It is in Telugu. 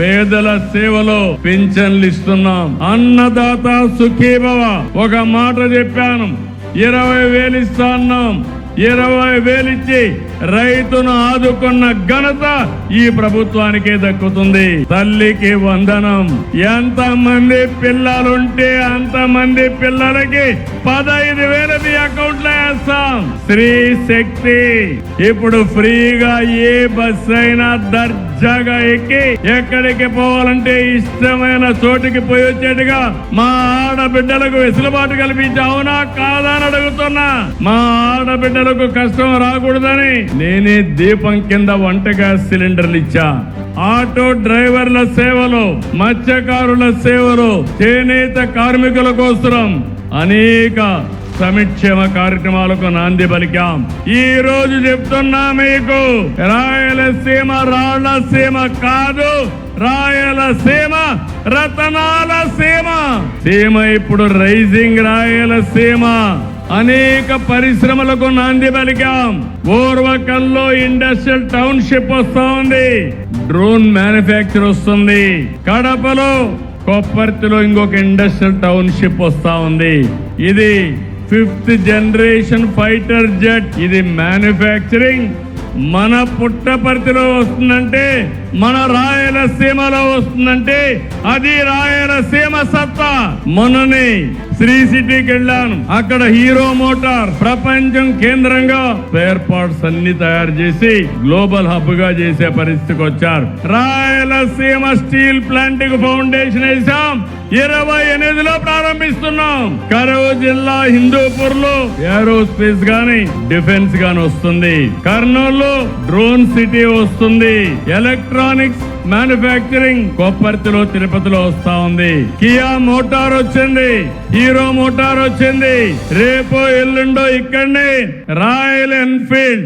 పేదల సేవలో పింఛన్లు ఇస్తున్నాం. అన్నదాత సుఖీభవ ఒక మాట చెప్పాను, 20,000 ఇస్తా అన్నాం. 20,000 ఇచ్చి రైతును ఆదుకున్న ఘనత ఈ ప్రభుత్వానికే దక్కుతుంది. తల్లికి వందనం. ఎంతమంది పిల్లలుంటే అంతమంది పిల్లలకి 15,000 మీ అకౌంట్ లో వేస్తాం. స్త్రీ శక్తి ఇప్పుడు ఫ్రీగా ఏ బస్సు అయినా దర్జాగా ఎక్కి ఎక్కడికి పోవాలంటే ఇష్టమైన చోటుకి పోయి వచ్చేట్టుగా మా ఆడబిడ్డలకు వెసులుబాటు కల్పించి అవునా కాదా అని అడుగుతున్నా. మా ఆడబిడ్డలకు కష్టం రాకూడదని నేనే దీపం కింద వంట గ్యాస్ సిలిండర్లు ఇచ్చా. ఆటో డ్రైవర్ల సేవలో, మత్స్యకారుల సేవలో, చేనేత కార్మికుల కోసం అనేక సంక్షేమ కార్యక్రమాలకు నాంది పలికాం. ఈ రోజు చెప్తున్నా మీకు, రాయలసీమ రాళ్లసీమ కాదు, రాయలసీమ రతనాల సీమ. సీమ ఇప్పుడు రైజింగ్ రాయలసీమ. అనేక పరిశ్రమలకు నాంది పలికాం. ఓర్వకల్లో ఇండస్ట్రియల్ టౌన్షిప్ వస్తా ఉంది, డ్రోన్ మ్యానుఫ్యాక్చర్ వస్తుంది. కడపలో కొప్పర్తిలో ఇంకొక ఇండస్ట్రియల్ టౌన్షిప్ వస్తా ఉంది. ఇది 5th జనరేషన్ ఫైటర్ జెట్. ఇది మ్యానుఫ్యాక్చరింగ్ మన పుట్టపర్తిలో వస్తుందంటే, మన రాయలసీమలో వస్తుందంటే అది రాయలసీమ సత్తా. మొన్ననే శ్రీ సిటీకి వెళ్ళాను. అక్కడ హీరో మోటార్ ప్రపంచం కేంద్రంగా స్పేర్ పార్ట్స్ అన్ని తయారు చేసి గ్లోబల్ హబ్ గా చేసే పరిస్థితికి వచ్చారు. రాయలసీమ స్టీల్ ప్లాంట్ కు ఫౌండేషన్ వేసాం. 28లో ప్రారంభిస్తున్నాం. కరూరు జిల్లా హిందూపూర్ లో ఏరోస్పేస్ గాని డిఫెన్స్ గాని వస్తుంది. కర్నూలు డ్రోన్ సిటీ వస్తుంది. ఎలక్ట్రానిక్స్ మ్యానుఫ్యాక్చరింగ్ కొప్పర్తిలో, తిరుపతిలో వస్తా ఉంది. కియా మోటార్ వచ్చింది, హీరో మోటార్ వచ్చింది. రేపో ఎల్లుండో ఇక్కడనే రాయల్ ఎన్ఫీల్డ్